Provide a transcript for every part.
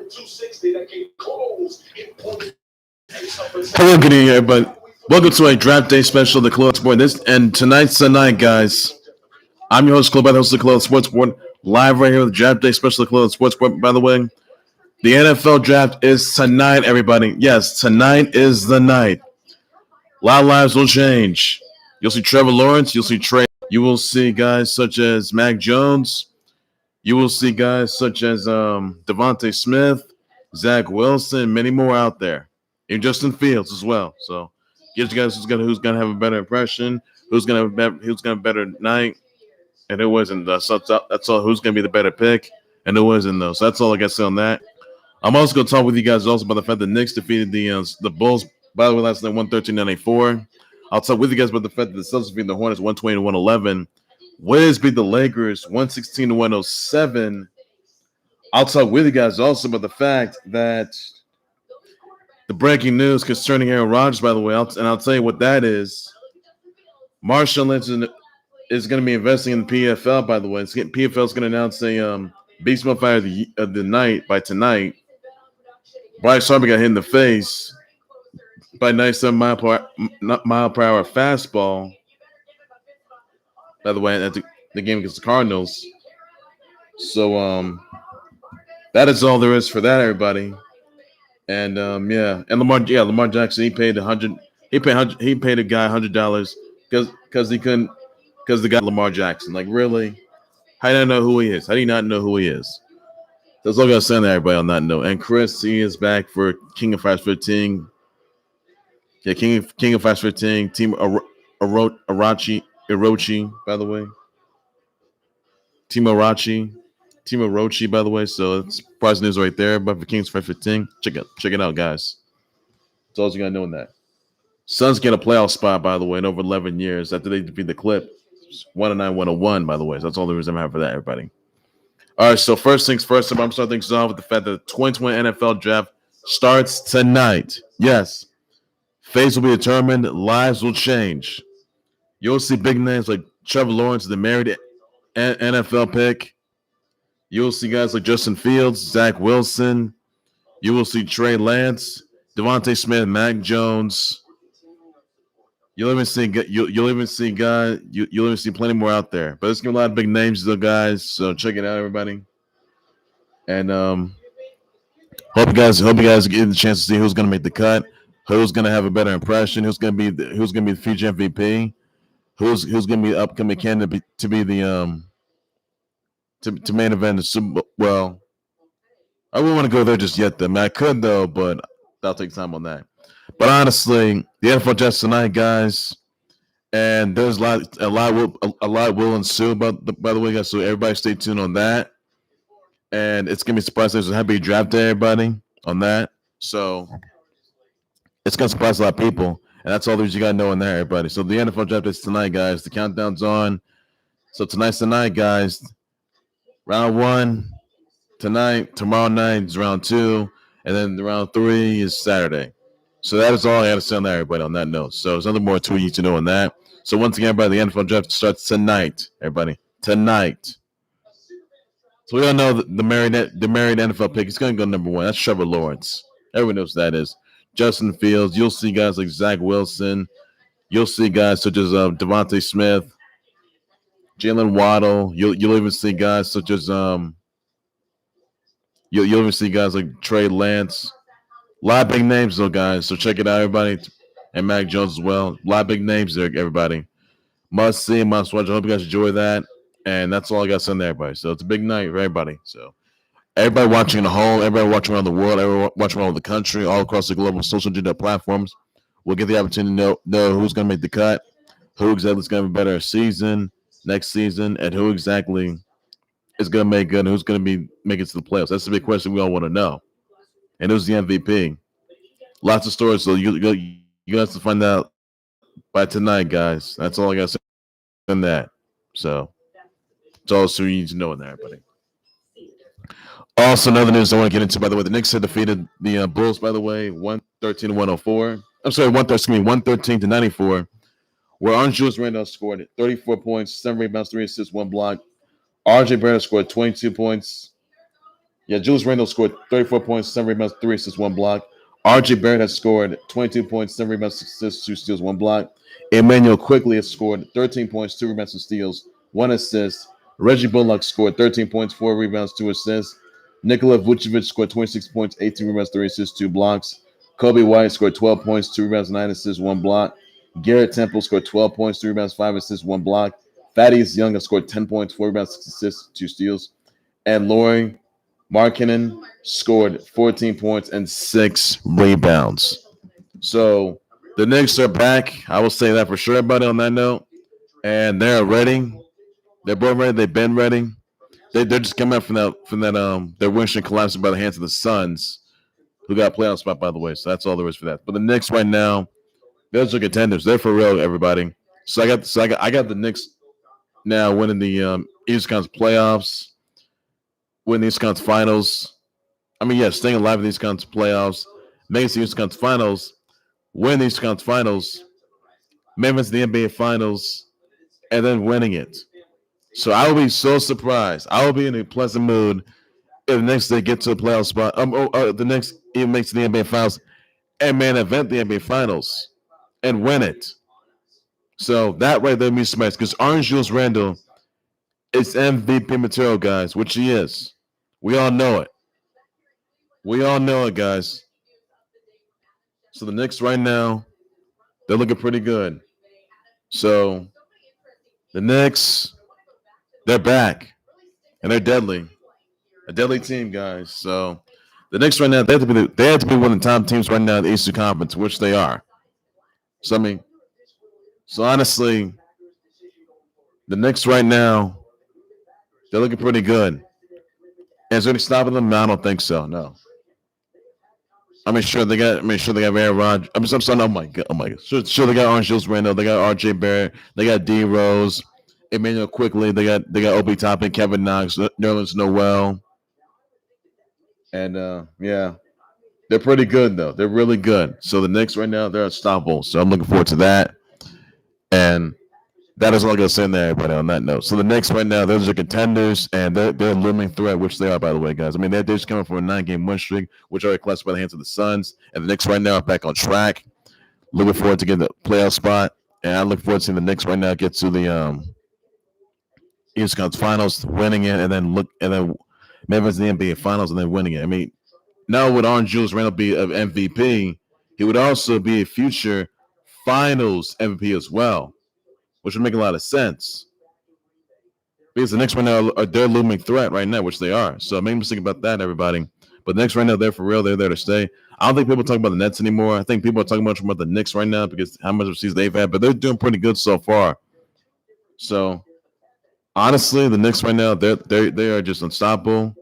Hello, good evening, everybody. Welcome to a draft day special of the Khalil Sport. Tonight's the night, guys. I'm your host, Khalil, by the host of the Khalil Sports Board, live right here with the draft day special of the Khalil Sports Board. By the way, the NFL draft is tonight, everybody. Yes, tonight is the night. A lot of lives will change. You'll see Trevor Lawrence. You'll see Trey. You will see guys such as Mac Jones. You will see guys such as Devontae Smith, Zach Wilson, many more out there. And Justin Fields as well. So, get you guys who's gonna have a better impression, who's gonna have a better night, and who wasn't. That's all. Who's gonna be the better pick, and who wasn't though. So that's all I got to say on that. I'm also gonna talk with you guys also about the fact that the Knicks defeated the Bulls. By the way, last night 113-94. I'll talk with you guys about the fact that the Celtics beat the Hornets 120-111. Wiz beat the Lakers 116-107. I'll talk with you guys also about the fact that the breaking news concerning Aaron Rodgers, by the way, I'll tell you what that is. Marshawn Lynch is going to be investing in the PFL, by the way. PFL is going to announce a Beast Mode of the night by tonight. Bryce Harper got hit in the face by 97 mile per hour fastball. By the way, at the game against the Cardinals. So that is all there is for that, everybody. And and Lamar Jackson, he paid a guy $100 because the guy Lamar Jackson. Like, really? How do you not know who he is? How do you not know who he is? That's all I gotta say to everybody on that note. And Chris, he is back for King of Fast 15. Yeah, King of Fast 15, Team Orochi, by the way. Team Orochi, by the way. So it's surprise news right there. But for King's Fast 15, check it out, guys. That's all you gotta know in that. Suns get a playoff spot, by the way, in over 11 years after they defeat the Clip. 109-101, by the way. So that's all the reason I have for that, everybody. All right, so first things first, I'm starting things off with the fact that the 2020 NFL draft starts tonight. Yes. Fates will be determined. Lives will change. You'll see big names like Trevor Lawrence, the married NFL pick. You'll see guys like Justin Fields, Zach Wilson. You will see Trey Lance, Devontae Smith, Mac Jones. You'll even see plenty more out there. But there's gonna be a lot of big names, though, guys. So check it out, everybody. And hope you guys get the chance to see who's gonna make the cut, who's gonna have a better impression, who's gonna be the future MVP, who's gonna be the upcoming candidate to be the to main event the Super Bowl. Well, I wouldn't want to go there just yet, though. I could though, but I'll take time on that. But honestly, the NFL draft tonight, guys, and there's a lot will ensue. By the way, guys, so everybody stay tuned on that. And it's gonna be surprising. There's a happy draft day, everybody, on that. So it's gonna surprise a lot of people, and that's all that you gotta know on there, everybody. So the NFL draft is tonight, guys. The countdown's on. So tonight's the night, guys. Round 1 tonight. Tomorrow night is round 2, and then the round 3 is Saturday. So that is all I got to say on that, everybody, on that note. So there's nothing more to you need to know on that. So once again, everybody, the NFL draft starts tonight, everybody. Tonight. So we all know the married NFL pick is going to go number 1. That's Trevor Lawrence. Everyone knows who that is. Justin Fields. You'll see guys like Zach Wilson. You'll see guys such as Devontae Smith, Jaylen Waddle. You'll even see guys such as you'll even see guys like Trey Lance. A lot of big names, though, guys. So check it out, everybody. And Mac Jones as well. A lot of big names there, everybody. Must see, must watch. I hope you guys enjoy that. And that's all I got to send to everybody. So it's a big night for everybody. So everybody watching at home, everybody watching around the world, everybody watching around the country, all across the global social media platforms, will get the opportunity to know who's going to make the cut, who exactly is going to be better next season, and who exactly is going to make good and who's going to be making it to the playoffs. That's the big question we all want to know. And who's the MVP? Lots of stories, so you guys to find out by tonight, guys. That's all I got to say on that. So it's all so you need to know in there, everybody. Also, another news I want to get into, by the way, the Knicks had defeated the Bulls, by the way, 113-104. I'm sorry, 113-94, where Julius Randle scored 34 points, 7 rebounds, 3 assists, 1 block. RJ Barrett scored 22 points. Yeah, Julius Randle scored 34 points, 7 rebounds, 3 assists, 1 block. RJ Barrett has scored 22 points, 7 rebounds, 6 assists, 2 steals, 1 block. Immanuel Quickley has scored 13 points, 2 rebounds, 2 steals, 1 assist. Reggie Bullock scored 13 points, 4 rebounds, 2 assists. Nikola Vucevic scored 26 points, 18 rebounds, 3 assists, 2 blocks. Coby White scored 12 points, 2 rebounds, 9 assists, 1 block. Garrett Temple scored 12 points, 3 rebounds, 5 assists, 1 block. Thaddeus Young has scored 10 points, 4 rebounds, 6 assists, 2 steals. And Lauri Markkanen scored 14 points and 6 rebounds. So the Knicks are back. I will say that for sure, everybody, on that note. And they're ready. They're both ready. They've been ready. They're just coming up from that their win streak collapsing by the hands of the Suns, who got a playoff spot, by the way. So that's all there is for that. But the Knicks right now, those are contenders. They're for real, everybody. So I got the Knicks now winning the East Conference playoffs, winning the East Conference finals. I mean, yeah, staying alive in the East Conference playoffs, making the East Conference finals, winning the East Conference finals, Memphis the NBA finals, and then winning it. So I will be so surprised. I will be in a pleasant mood if the Knicks they get to a playoff spot. The Knicks even makes the NBA finals and main event the NBA finals and win it. So that right there means smash because Orange Julius Randle is MVP material, guys, which he is. We all know it. We all know it, guys. So the Knicks right now, they're looking pretty good. So the Knicks, they're back, and they're deadly. A deadly team, guys. So the Knicks right now, they have to be one of the top teams right now in the Eastern Conference, which they are. So I mean, so honestly, the Knicks right now, they're looking pretty good. And is there any stopping them? No, I don't think so. No. Sure they got Aaron Rodgers. I'm sorry. Oh my god. Sure they got Orange Julius Randle. They got RJ Barrett. They got D Rose, Immanuel Quickley. They got Obi Toppin, Kevin Knox, Nerlens Noel, and yeah, they're pretty good though. They're really good. So the Knicks right now, they're unstoppable. So I'm looking forward to that. And that is all I'm gonna say there, everybody. On that note, so the Knicks right now, those are contenders, and they're a looming threat, which they are, by the way, guys. I mean, they're just coming from a 9-game win streak, which are collapsed by the hands of the Suns, and the Knicks right now are back on track. Looking forward to getting the playoff spot, and I look forward to seeing the Knicks right now get to the East Conference Finals, winning it, and then maybe it's the NBA Finals, and then winning it. I mean, now would Orange Julius Randle be an MVP? He would also be a future Finals MVP as well, which would make a lot of sense. Because the Knicks right now are their looming threat right now, which they are. So make a mistake about that, everybody. But the Knicks right now, they're for real. They're there to stay. I don't think people talk about the Nets anymore. I think people are talking much more about the Knicks right now because how much of a season they've had. But they're doing pretty good so far. So honestly, the Knicks right now, they are just unstoppable.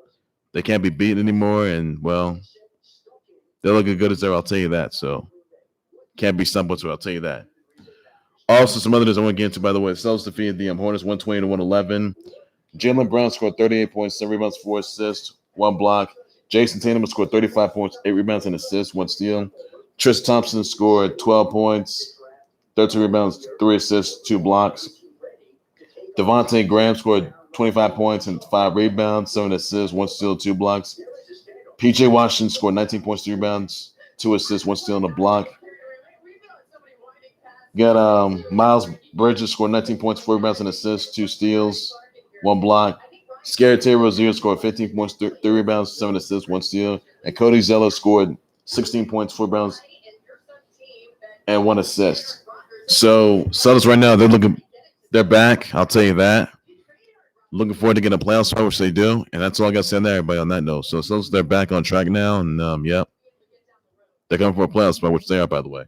They can't be beaten anymore. And, well, they're looking good as ever. I'll tell you that. So can't be stumbled to. I'll tell you that. Also, some other news I want to get into, by the way. The Celtics defeated the Hornets 120-111. Jaylen Brown scored 38 points, 7 rebounds, 4 assists, 1 block. Jayson Tatum scored 35 points, 8 rebounds, and assists, 1 steal. Tristan Thompson scored 12 points, 13 rebounds, 3 assists, 2 blocks. Devontae Graham scored 25 points and 5 rebounds, 7 assists, 1 steal, 2 blocks. PJ Washington scored 19 points, 3 rebounds, 2 assists, 1 steal, and a block. Got Miles Bridges scored 19 points, 4 rebounds, and assists, 2 steals, 1 block. Scary Terry Rozier scored 15 points, 3 rebounds, 7 assists, 1 steal. And Cody Zeller scored 16 points, 4 rebounds, and 1 assist. So Celtics right now, they're back. I'll tell you that. Looking forward to getting a playoff spot, which they do. And that's all I got to say on there, everybody, on that note. So Celtics, they're back on track now. And, yep, they're coming for a playoff spot, which they are, by the way.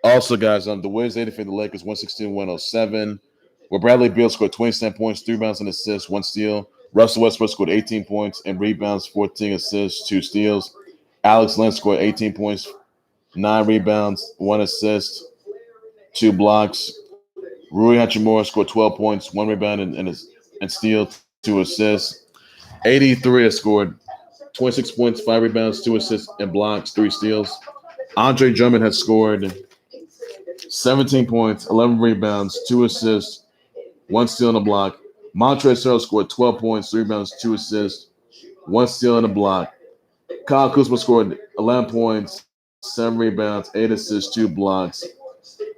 Also, guys, the Wiz they defeated the Lakers 116-107, where Bradley Beal scored 27 points, 3 rebounds, and assists, 1 steal. Russell Westbrook scored 18 points and rebounds, 14 assists, 2 steals. Alex Len scored 18 points, 9 rebounds, 1 assist, 2 blocks. Rui Hachimura scored 12 points, 1 rebound, and steal, 2 assists. 83 has scored 26 points, 5 rebounds, 2 assists, and blocks, 3 steals. Andre Drummond has scored 17 points, 11 rebounds, 2 assists, 1 steal and a block. Montrezl Harrell scored 12 points, 3 rebounds, 2 assists, 1 steal and a block. Kyle Kuzma scored 11 points, 7 rebounds, 8 assists, 2 blocks.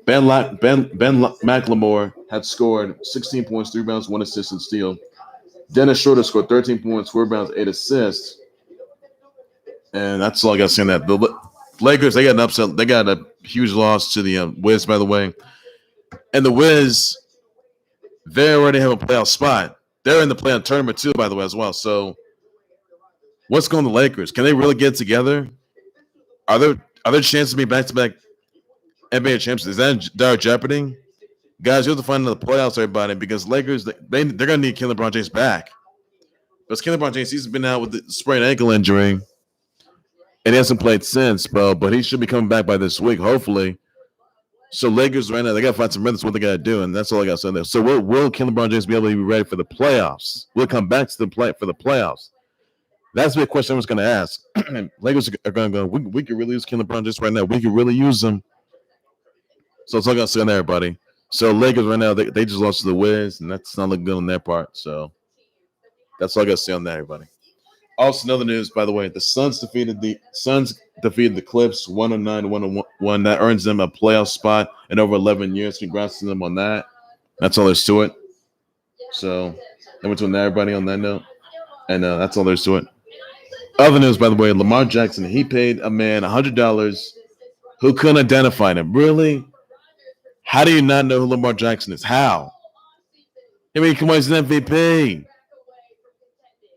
Ben McLemore had scored 16 points, 3 rebounds, 1 assist, and steal. Dennis Schroeder scored 13 points, 4 rebounds, 8 assists. And that's all I got to say on that. The Lakers, they got an upset. They got a huge loss to the Wiz, by the way. And the Wiz, they already have a playoff spot. They're in the playoff tournament too, by the way, as well. So what's going on the Lakers? Can they really get together? Are there chances to be back-to-back NBA champions? Is that in dire jeopardy? Guys, you have to find the playoffs, everybody, because Lakers, they're going to need Kevin LeBron James back. Because Kevin LeBron James, he's been out with the sprained ankle injury, and he hasn't played since, bro. But he should be coming back by this week, hopefully. So Lakers right now, they got to find some rhythm. That's what they got to do, and that's all I got to say there. So will Kevin LeBron James be able to be ready for the playoffs? We'll come back to for the playoffs. That's the question I was going to ask. Lakers are going to go, we could really use Kevin LeBron James right now. We could really use him. So it's all I got to say on there, everybody. So Lakers right now, they just lost to the Wiz, and that's not looking good on their part. So that's all I got to say on that, everybody. Also, another news, by the way, the Suns defeated the Clips 109-101. That earns them a playoff spot in over 11 years. Congrats to them on that. That's all there's to it. So, number two, everybody on that note. And that's all there's to it. Other news, by the way, Lamar Jackson, he paid a man $100 who couldn't identify him. Really? How do you not know who Lamar Jackson is? How? I mean, come on, he's an MVP.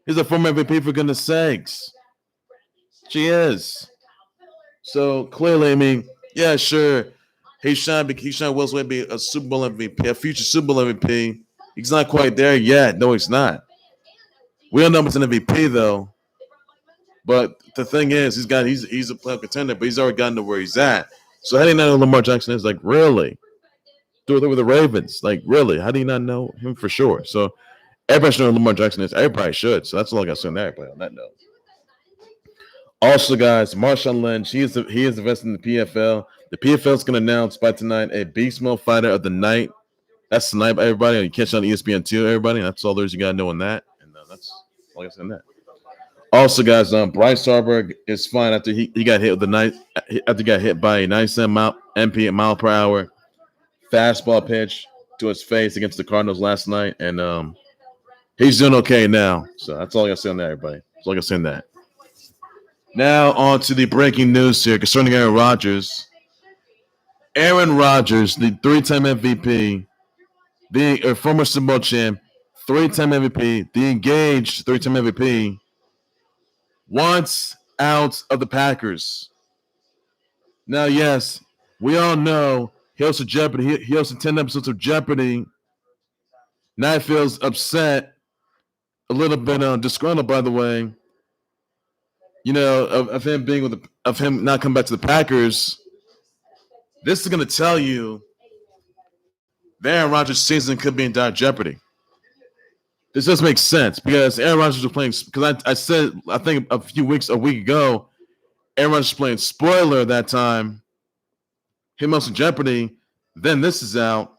He's a former MVP, for goodness sakes. She is. So clearly, I mean, yeah, sure. He's trying Will Smith be a Super Bowl MVP, a future Super Bowl MVP. He's not quite there yet. No, he's not. We don't know if it's an MVP though. But the thing is, he's a playoff contender, but he's already gotten to where he's at. So how do you not know who Lamar Jackson is? Like, really? Do it with the Ravens. Like, really? How do you not know him for sure? So everybody should know who Lamar Jackson is. Everybody should. So that's all I got to say on everybody on that note. Also, guys, Marshawn Lynch, he is invested in the PFL. The PFL is going to announce by tonight a Beast Mode Fighter of the Night. That's tonight, everybody. You catch it on ESPN 2, everybody. That's all there's you got to know on that. And that's all I got to say on that. Also, guys, Bryce Harper is fine after he got hit with after he got hit by a 97 mile per hour fastball pitch to his face against the Cardinals last night, and he's doing okay now. So that's all I got to say on that, everybody. That's all I got to say on that. Now on to the breaking news here concerning Aaron Rodgers. Aaron Rodgers, the 3-time MVP, the former Super Bowl champ, 3-time MVP, the engaged 3-time MVP, wants out of the Packers. Now, yes, we all know he hosted Jeopardy. He hosted 10 episodes of Jeopardy. Now he feels upset, a little bit disgruntled, by the way. You know, of him of him not coming back to the Packers. This is going to tell you the Aaron Rodgers season could be in dire jeopardy. This does make sense because Aaron Rodgers was playing. Because I said, I think a week ago, Aaron Rodgers was playing spoiler that time. Him also Jeopardy. Then this is out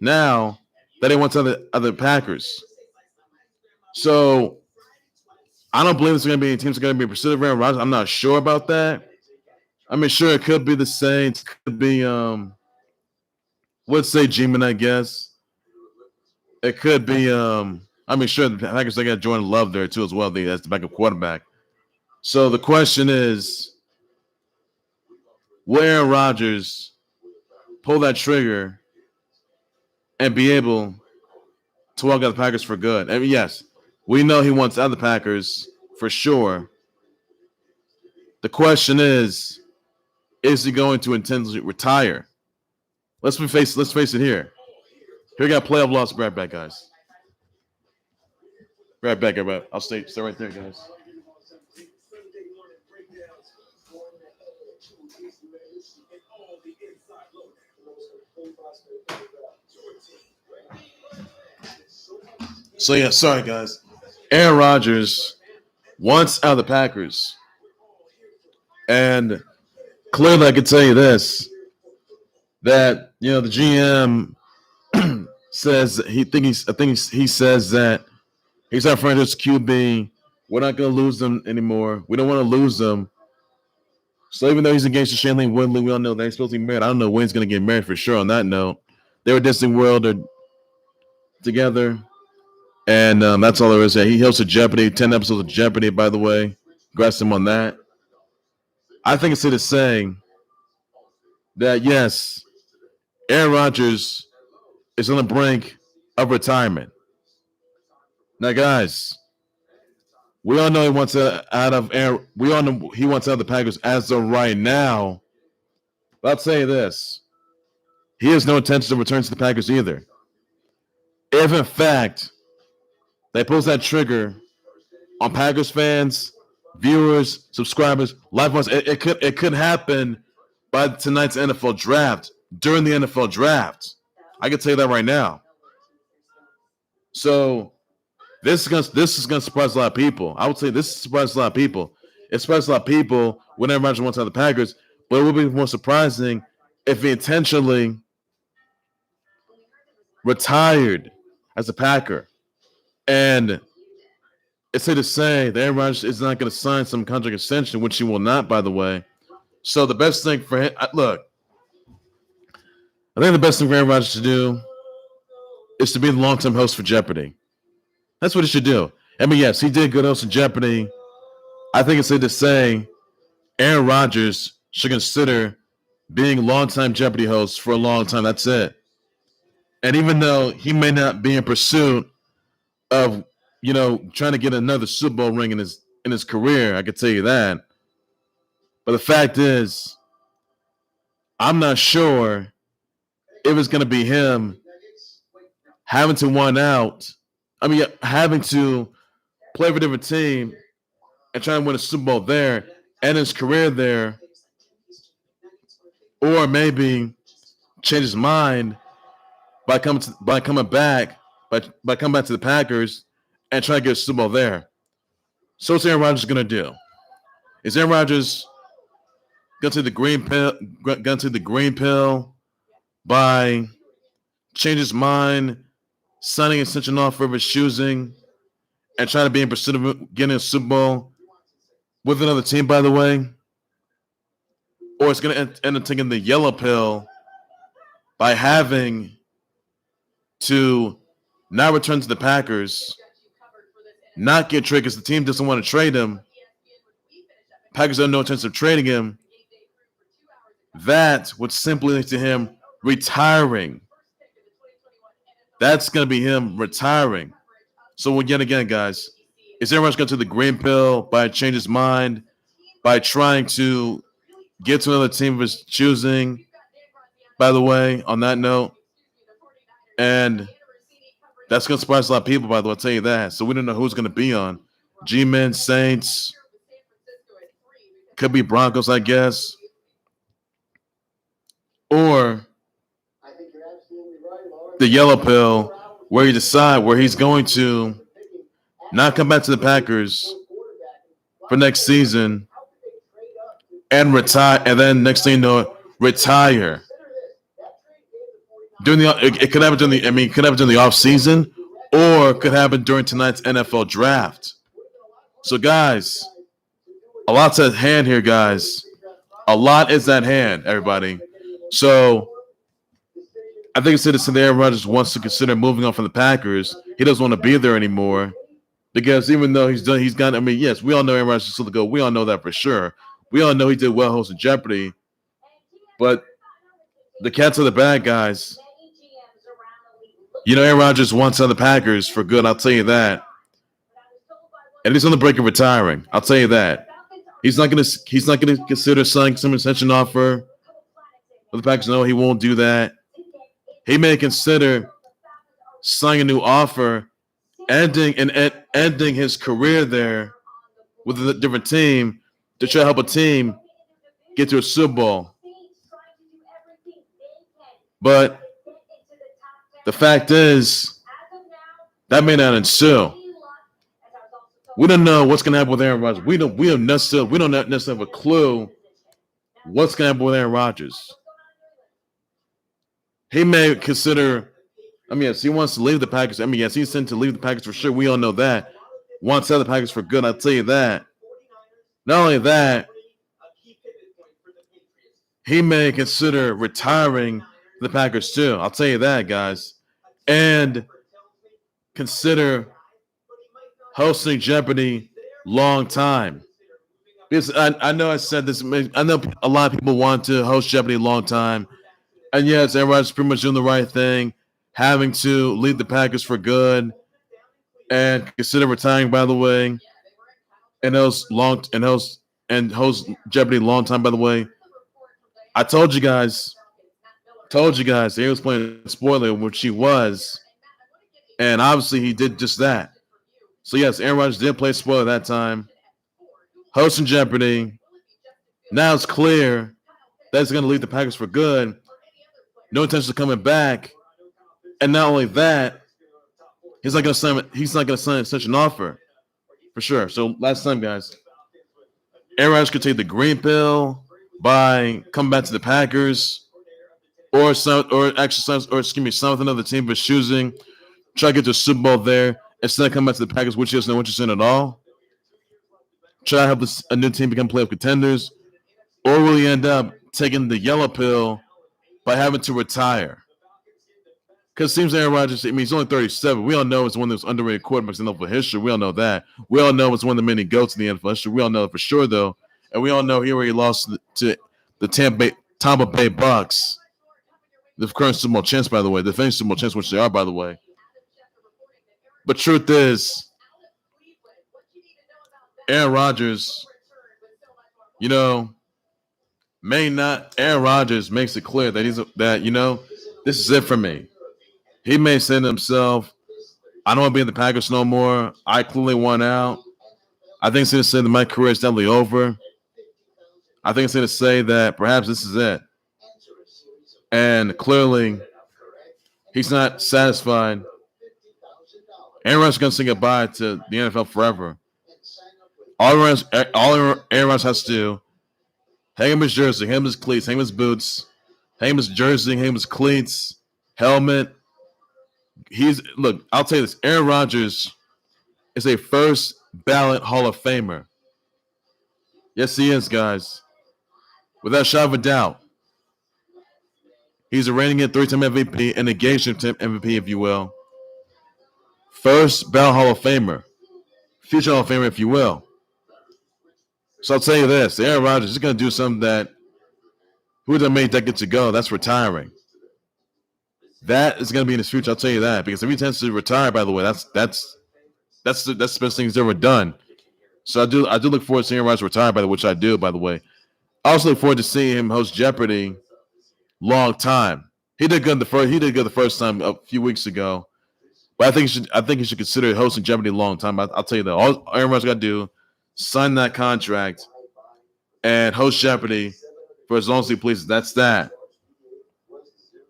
now that he wants other Packers. So I don't believe there's going to be any teams that are going to be pursuing Aaron Rodgers. I'm not sure about that. I mean, sure, it could be the Saints. Could be, let's say G-Man, I guess. It could be, I mean, sure, the Packers, they got Jordan Love there, too, as well. That's the backup quarterback. So the question is, will Aaron Rodgers pull that trigger and be able to walk out the Packers for good? I mean, yes, we know he wants out of the Packers for sure. The question is he going to intentionally retire? Let's face it here. Here we got playoff loss. Right back, guys. Right back, everybody. I'll stay right there, guys. So yeah, sorry guys. Aaron Rodgers wants out of the Packers, and clearly I can tell you this: that the GM says he says that he's our franchise QB We're not going to lose them anymore. We don't want to lose them. So even though he's engaged to Shailene Woodley, we all know they're supposed to be married. I don't know when he's going to get married for sure on that note. They were Disney World together. And that's all there is. He hosted Jeopardy, 10 episodes of Jeopardy, by the way. Congrats him on that. I think it's safe to say that, yes, Aaron Rodgers is on the brink of retirement. Now, guys, we all know he wants out of Aaron. We all know he wants out of the Packers as of right now. But I'll tell you this. He has no intention to return to the Packers either. If, in fact, they pull that trigger on Packers fans, viewers, subscribers, live ones, it could happen by tonight's NFL draft, during the NFL draft. I can tell you that right now. So this is gonna surprise a lot of people. I would say this surprises a lot of people. It surprises a lot of people when Aaron Rodgers wants out of the Packers, but it would be more surprising if he intentionally retired as a Packer. And it's safe to say that Aaron Rodgers is not going to sign some contract extension, which he will not, by the way. So the best thing for him, look, I think the best thing for Aaron Rodgers to do is to be the long-term host for Jeopardy. That's what he should do. I mean, yes, he did good host of Jeopardy. I think it's safe to say Aaron Rodgers should consider being long-time Jeopardy host for a long time. That's it. And even though he may not be in pursuit of, trying to get another Super Bowl ring in his career, I can tell you that. But the fact is, I'm not sure if it's going to be him having to having to play for a different team and try and win a Super Bowl there and his career there, or maybe change his mind by coming back to the Packers and try to get a Super Bowl there. So what's Aaron Rodgers going to do? Is Aaron Rodgers going to take the green pill by changing his mind, signing an extension offer of his choosing, and trying to be in pursuit of getting a Super Bowl with another team, by the way? Or it's going to end up taking the yellow pill by having to not return to the Packers, not get traded because the team doesn't want to trade him. Packers have no intention of trading him. That would simply lead to him retiring. That's going to be him retiring. So yet again, guys, is Aaron Rodgers going to the green pill by change his mind, by trying to get to another team of his choosing? By the way, on that note, and that's going to surprise a lot of people, by the way, I'll tell you that. So we don't know who's going to be on. G-Men, Saints, could be Broncos, I guess. Or the yellow pill, where you decide where he's going to not come back to the Packers for next season and retire, and then next thing you know, retire. It could happen during the off season, or it could happen during tonight's NFL draft. So, guys, a lot's at hand here, guys. A lot is at hand, everybody. So, I think it's citizen Aaron Rodgers wants to consider moving on from the Packers. He doesn't want to be there anymore because even though he's got. I mean, yes, we all know Aaron Rodgers is still to go. We all know that for sure. We all know he did well hosting Jeopardy, but the cats are the bad guys. Aaron Rodgers wants out of the Packers for good. I'll tell you that. And he's on the brink of retiring. I'll tell you that. He's not gonna consider signing some extension offer. But the Packers know he won't do that. He may consider signing a new offer, ending his career there with a different team to try to help a team get to a Super Bowl. But the fact is, that may not ensue. We don't know what's going to happen with Aaron Rodgers. We don't necessarily have a clue what's going to happen with Aaron Rodgers. He may consider. Yes, he wants to leave the Packers. Yes, he's sent to leave the Packers for sure. We all know that. wants out of the Packers for good. I'll tell you that. Not only that, he may consider retiring the Packers too. I'll tell you that, guys. And consider hosting Jeopardy long time. Because I know I said this. I know a lot of people want to host Jeopardy a long time. And yes, everybody's pretty much doing the right thing, having to leave the Packers for good and consider retiring, by the way, and host Jeopardy long time, by the way. I told you guys that he was playing spoiler, which he was, and obviously he did just that. So yes, Aaron Rodgers did play spoiler that time, hosting Jeopardy. Now it's clear that he's going to leave the Packers for good. No intention of coming back, and not only that, he's not going to sign such an offer for sure. So last time, guys, Aaron Rodgers could take the green pill by coming back to the Packers, or sign with another team, but choosing try to get to the Super Bowl there instead of coming back to the Packers, which he has no interest in at all. Try to help a new team become playoff contenders, or will he end up taking the yellow pill by having to retire? Because it seems Aaron Rodgers, he's only 37. We all know it's one of those underrated quarterbacks in NFL history. We all know that. We all know it's one of the many GOATs in the NFL history. We all know it for sure, though. And we all know he already lost to the Tampa Bay Bucks. The current Super Bowl champs, by the way. The defending Super Bowl champs, which they are, by the way. But truth is, Aaron Rodgers, Aaron Rodgers makes it clear that this is it for me. He may say to himself, I don't want to be in the Packers no more. I clearly won out. I think it's going to say that my career is definitely over. I think it's going to say that perhaps this is it. And clearly, he's not satisfied. Aaron Rodgers is going to say goodbye to the NFL forever. All Aaron Rodgers has to do, hang him his jersey, hang him his cleats, hang him his boots, hang him his jersey, hang him his cleats, helmet. I'll tell you this. Aaron Rodgers is a first ballot Hall of Famer. Yes, he is, guys. Without a shadow of a doubt. He's a reigning three-time MVP, an engagement MVP, if you will. First ballot Hall of Famer. Future Hall of Famer, if you will. So I'll tell you this. Aaron Rodgers is going to do something that who would have made decades ago? That's retiring. That is going to be in his future. I'll tell you that. Because if he tends to retire, by the way, that's the best thing he's ever done. So I do look forward to seeing Aaron Rodgers retire, by the way, which I do, by the way. I also look forward to seeing him host Jeopardy long time. He did good the first time a few weeks ago. But I think he should consider hosting Jeopardy long time. I'll tell you that. All Aaron Rodgers got to do, sign that contract and host Jeopardy for as long as he pleases. That's that.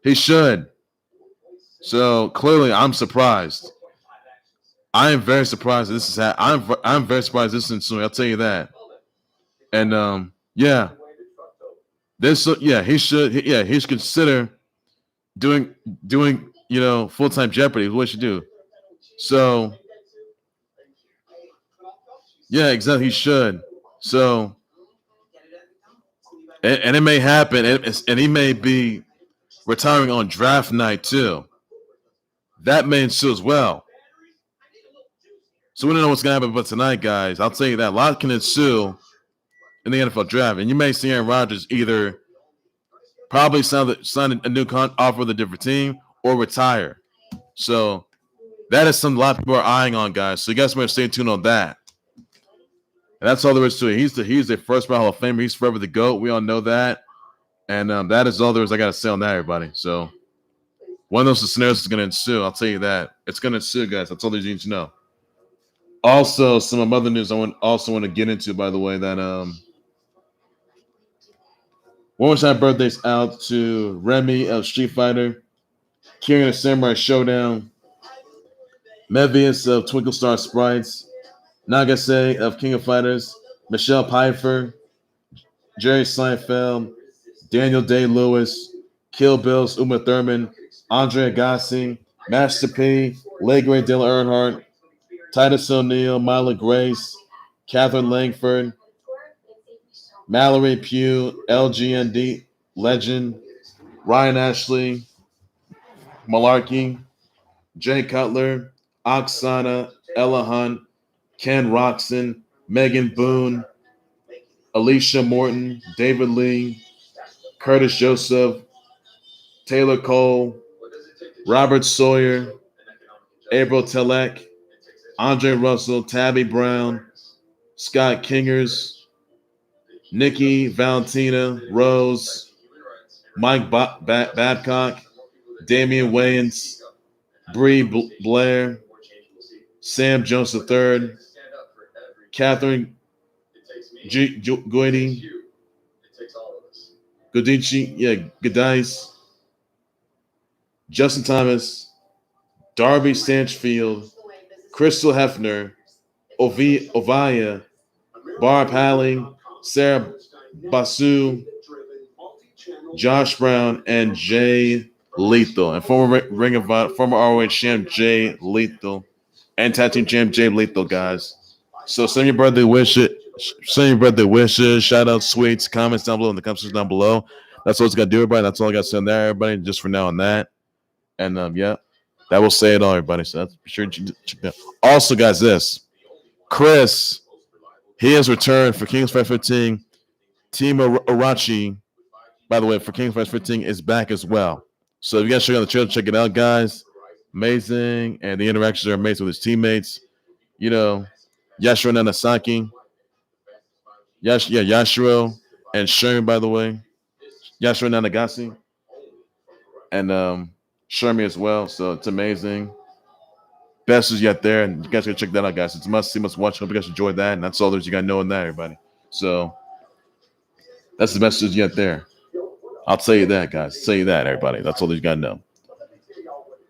He should. So clearly, I'm surprised. I am very surprised this is happening. I'm very surprised this is ensuing. I'll tell you that. And he should consider doing full-time Jeopardy is what he should do. So yeah, exactly, he should. So and it may happen, and he may be retiring on draft night too. That may ensue as well. So we don't know what's going to happen, but tonight, guys, I'll tell you that a lot can ensue in the NFL draft, and you may see Aaron Rodgers either probably sign a new offer with a different team or retire. So that is something a lot of people are eyeing on, guys. So you guys better stay tuned on that. And that's all there is to it. He's the first round Hall of Famer. He's forever the GOAT. We all know that. And that is all there is I got to say on that, everybody. So one of those scenarios is going to ensue. I'll tell you that. It's going to ensue, guys. That's all you need to know. Also, some other news I want to get into, by the way, that one more time birthdays out to Remy of Street Fighter, Kieran of Samurai Showdown, Mevius of Twinkle Star Sprites, Nagase of King of Fighters, Michelle Pfeiffer, Jerry Seinfeld, Daniel Day-Lewis, Kill Bill's Uma Thurman, Andre Agassi, Master P, Legray Dale Earnhardt, Titus O'Neil, Myla Grace, Catherine Langford, Mallory Pugh, LGND Legend, Ryan Ashley, Malarkey, Jay Cutler, Oksana, Ella Hunt, Ken Roxon, Megan Boone, Alicia Morton, David Lee, Curtis Joseph, Taylor Cole, Robert Sawyer, April Telek, Andre Russell, Tabby Brown, Scott Kingers, Nikki Valentina, Rose, Mike Babcock, Damian Wayans, Bree Blair, Sam Jones III, Catherine Goody, Godice, Justin Thomas, Darby Stanchfield, Crystal Hefner, Ovia, Barb Halling, Sarah Basu, Josh Brown, and Jay Lethal, and former Ring of Honor, former ROH champ Jay Lethal, and tag team champ Jay Lethal, guys. So send your birthday wishes. Shout out, sweets, comments down below in the comments down below. That's all it's got to do, everybody. That's all I got to say on there, everybody. Just for now on that, and yeah, that will say it all, everybody. So that's be sure to check that. Also, guys, this Chris, he has returned for Kings Fight 15. Team Arachi, by the way, for Kings Fight 15 is back as well. So if you guys check out the trailer, check it out, guys. Amazing, and the interactions are amazing with his teammates. You know, Yashiro Nanasaki, Yashiro and Sherman, by the way, Yashiro Nanagasi, and Sherman as well. So it's amazing. Best is yet there, and you guys gotta check that out, guys. It's a must see, must watch. Hope you guys enjoyed that, and that's all there's you gotta know in that, everybody. So that's the best is yet there. I'll tell you that, guys. I'll tell you that, everybody. That's all you gotta know.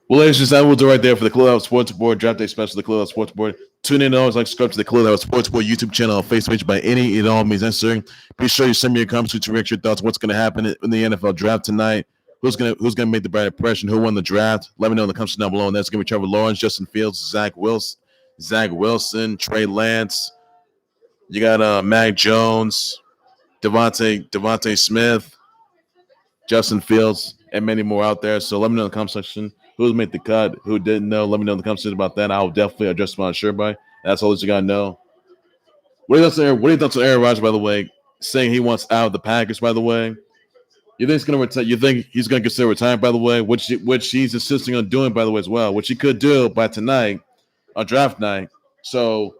Well, ladies and gentlemen, we'll do right there for the Khalil Sports Board Draft Day Special. The Khalil Sports Board. Tune in always, like, subscribe to the Khalil Sports Board YouTube channel on Facebook page by any and all means necessary. Be sure you send me your comments to react your thoughts. What's going to happen in the NFL draft tonight? Who's gonna make the bright impression? Who won the draft? Let me know in the comments down below. And that's going to be Trevor Lawrence, Justin Fields, Zach Wilson, Trey Lance. You got Mac Jones, Devontae Smith, Justin Fields, and many more out there. So let me know in the comment section who's made the cut, who didn't know. Let me know in the comment section about that. I'll definitely address my sure by. That's all that you gotta know. What are your thoughts on Aaron Rodgers, by the way, saying he wants out of the Packers, by the way? You think he's gonna retire? You think he's gonna consider retirement, by the way, which he's insisting on doing, by the way, as well, which he could do by tonight on draft night. So,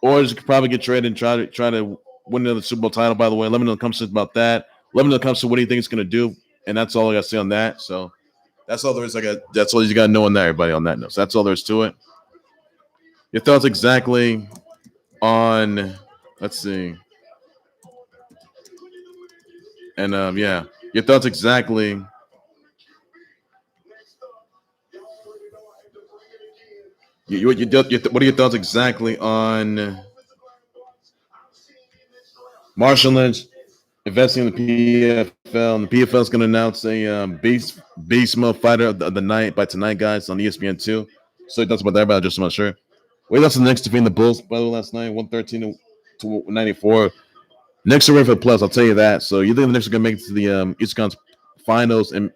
or he could probably get traded and try to win another Super Bowl title, by the way. Let me know in the comments about that. Let me know in the comments what do you think he's gonna do, and that's all I gotta say on that. So that's all there is. That's all you gotta know on that, everybody. On that note, so that's all there is to it. Your thoughts exactly on, let's see, and yeah, your thoughts exactly. What are your thoughts exactly on Marshall Lynch investing in the PFL? And the PFL is going to announce a beast mode fighter of the night by tonight, guys, on ESPN2. So he talks about that, but I'm just not sure. We lost the Knicks defeating the Bulls, by the way, last night, 113 to 94. Knicks are ready for the playoffs, I'll tell you that. So you think the Knicks are going to make it to the East Conference Finals and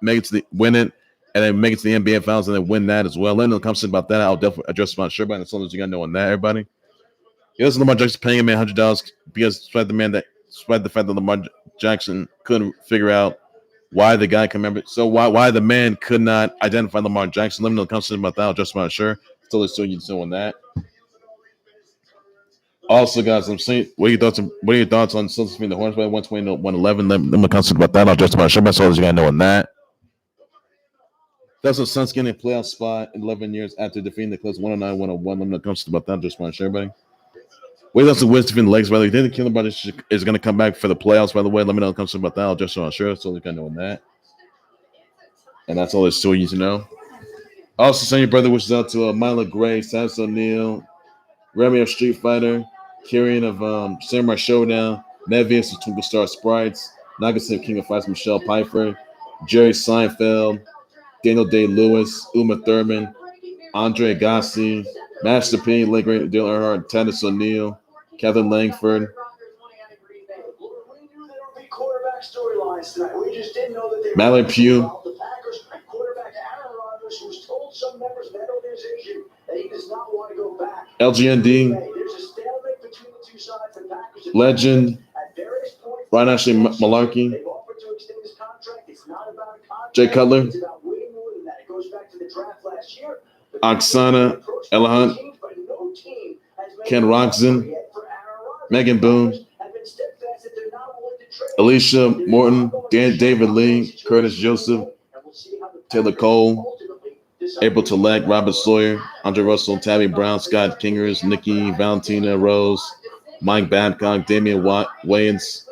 make it to win it, and then make it to the NBA Finals and then win that as well? Let me know in the comments about that. I'll definitely address my sure, but that's all that you got to know on that, everybody. Yes, Lamar Jackson paying a man $100 because despite the fact that Lamar Jackson couldn't figure out why the guy can remember. So why the man could not identify Lamar Jackson? Let me know in the comments about that. I'll just my sure. So let's you doing that. Also, guys, I'm saying, what are your thoughts on Celtics being the Hornets by 120 to 111? Let me know about that. I'll just my sure. That's all you gotta know on that. That's what Suns getting a playoff spot in 11 years after defeating the Clippers 109-101. Let me know about that. Just my sure, buddy. Wait, that's the West defeating the Lakers, by the way. You think the Killer Body is going to come back for the playoffs, by the way? Let me know about that. I'll just so sure. So you can know on that. And that's all there's to you to know. Also, send your brother wishes out to Myla Gray, Thaddeus O'Neil, Remy of Street Fighter, Kieran of Samurai Showdown, Nevius of Twinkle Star Sprites, Nagase of King of Fights, Michelle Pfeiffer, Jerry Seinfeld, Daniel Day-Lewis, Uma Thurman, Andre Agassi, Master P, Lake Dylan Earnhardt, Thaddeus O'Neal, Kevin Langford. Mallory Pugh. LGND. Legend. Ryan Ashley Malarkey. Jay Cutler. Oksana Elahunt. Ken Roxon. Megan Boone. Alicia Morton. David Lee. Curtis Joseph. Taylor Cole. April Telek. Robert Sawyer. Andre Russell. Tabby Brown. Scott Kingers. Nikki. Valentina Rose. Mike Babcock. Damian Wayans.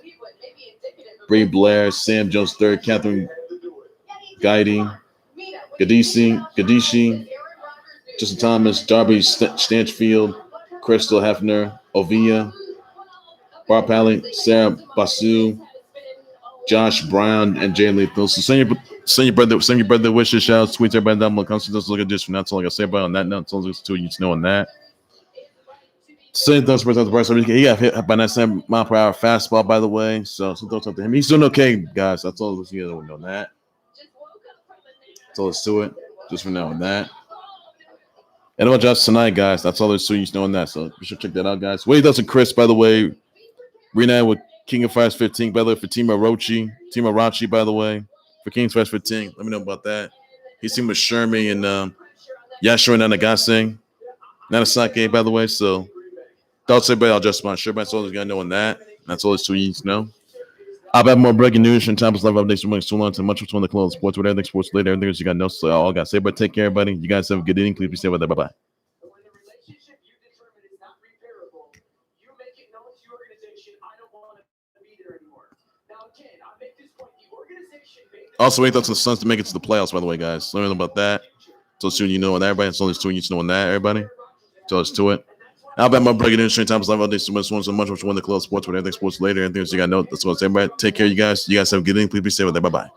Bree Blair. Sam Jones III. Catherine Guiding. Gadishi. Justin Thomas. Darby Stanchfield. Crystal Hefner. Ovia. Barb Pally. Sarah Basu. Josh Brown and Jay Lethal. So send your brother wishes, shout out, tweets, everybody down below. Let's look at this. That's all I got to say about it on that note. So let's do you know on that. Same thoughts about the price. He got hit by that 7-mile-per-hour fastball, by the way. So some thoughts up to him. He's doing okay, guys. That's all let's know on that. So let's do it. Just for now on that. And about Josh tonight, guys. That's all there's to you know on that. So be sure to check that out, guys. Wade Dustin Chris, by the way. Reunited with King of Fires 15, by the way, for Tima Rachi, by the way, for King's Fires 15. Let me know about that. He's team with Shermy and Yashua Nanagase. Nanasake, by the way. So thoughts everybody, I'll just my sure. That's all you got to know on that. That's all it's 2 years to know. I'll have more breaking news and times live updates from too long to much of the clothes sports with everything sports later. Everything else you got to know. So all I got to say, but take care, everybody. You guys have a good evening. Please be safe with that. Bye bye. Also, wait until the Suns to make it to the playoffs, by the way, guys. Let me know about that. So soon you know on that, everybody. So soon you know on that, everybody. So let's do it. I'll bet my breaking news times live updates so much win the club sports with everything sports later. Everything else you got to know. That's what I'm saying, everybody. Take care, you guys. You guys have a good evening. Please be safe with that. Bye bye.